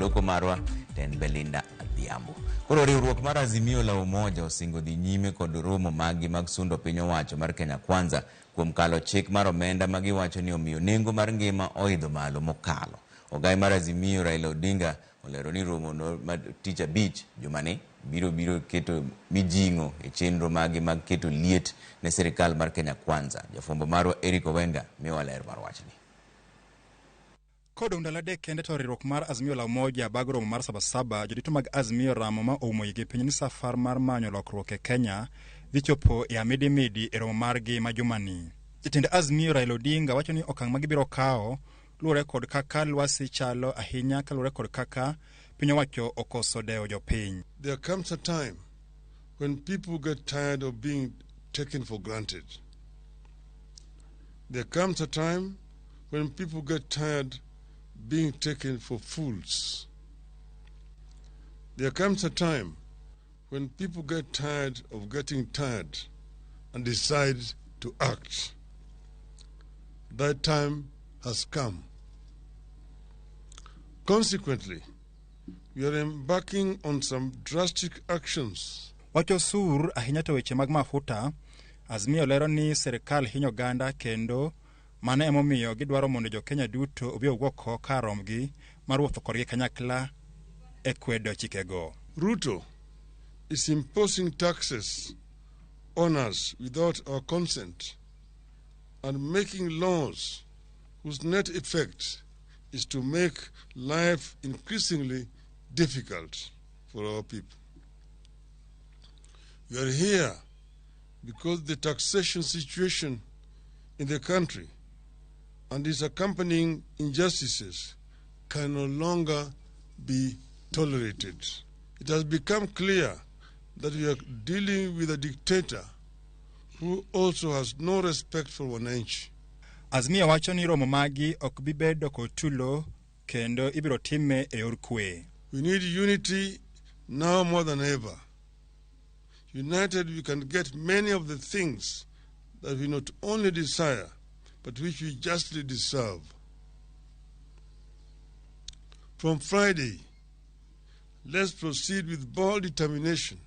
jaloko marwa ten Belinda Adhiambo. Koro riwruok mar Azimio la Umoja osingo dhi nyime kod romo magi mag sundo piny owacho mar Kenya Kwanza kuom kalo chik mar omenda magiwacho ni omiyo nengo mar ngima oidho malo mokalo. Ogai mar Azimio Raila Odinga olero ni romo no Tich Abich jumani biro keto mijingo e chenro magi mag keto liet ne serikal mar Kenya Kwanza. Jafwambo marwa Eric Owenga miwa ler mar wachni. Kodong dalade kende to riwruok mar Azimio la Umoja bag romo mar Sabasaba jodito mag Azimio ramo ma oumo yigi piny ni safar mar manyo lokruok e Kenya dhi chopo e amidi e romo margi ma jumani. Jatend Azimio Raila Odinga wacho ni okang' magibiro kawo luwore kod kaka lwasi chalo ahinya kaluwore kod kaka piny owacho okoso dewo jopiny. There comes a time when people get tired of being taken for granted. There comes a time when people get tired being taken for fools. There comes a time when people get tired of getting tired and decide to act. That time has come. Consequently, we are embarking on some drastic actions. Wacho sur ahinya to weche mag mafuta, Azimio lero ni serikal hinyo ganda kendo mane emomiyo gidwaro mondo jo Kenya duto obi owuok ka romgi mar wuotho korgi kanyakla e kwedo chikego. Ruto is imposing taxes on us without our consent and making laws whose net effect is to make life increasingly difficult for our people. We are here because the taxation situation in the country and its accompanying injustices can no longer be tolerated. It has become clear that we are dealing with a dictator who also has no respect for wananchi. Azimio wacho ni romo magi ok bibedo kotulo kendo ibiro time e yor kwe. We need unity now more than ever. United we can get many of the things that we not only desire but which we justly deserve. From Friday, let's proceed with bold determination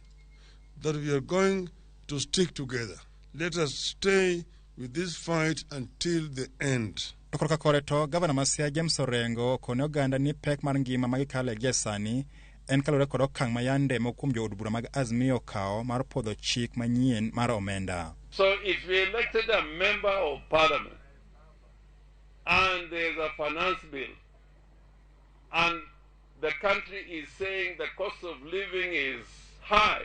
that we are going to stick together. Let us stay with this fight until the end. Tokorka koreto, Governor Masia James Orengo kone oganda ni pek mar ngima magikale gesani en kalore kod okang' mayande mokum jo od bura mag Azimio kao mar podho chik manyien mar omenda. So if we elected a member of parliament and there's a finance bill and the country is saying the cost of living is high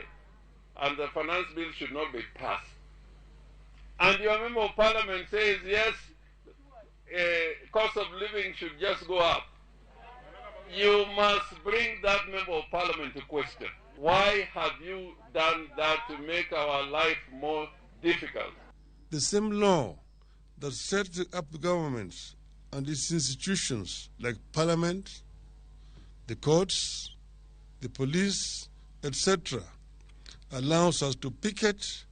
and the finance bill should not be passed, and your member of parliament says yes, cost of living should just go up, you must bring that member of parliament to question. Why have you done that to make our life more difficult? The same law that sets up the governments and its institutions like parliament, the courts, the police, etc., allows us to picket,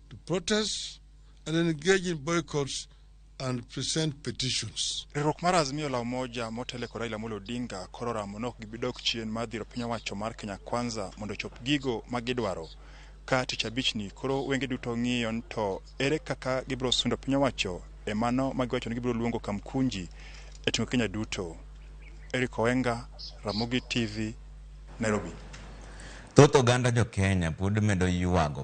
to protest, and engage in boycotts and present petitions. Riwruok mar Azimio la Umoja motele ko Raila Odinga korora monok gibidok chien madhiro piny owacho mar Kenya Kwanza mondo chop gigo magidwaro. Ka Tich Abich ni koro wenge duto ng'iyo to ere kaka gibiro sundo piny owacho e mano magiwacho ni gibiro luongo kamkunji e tingo Kenya duto. Eric Owenga, Ramogi TV, Nairobi. Thoth oganda jo Kenya pod medo yuago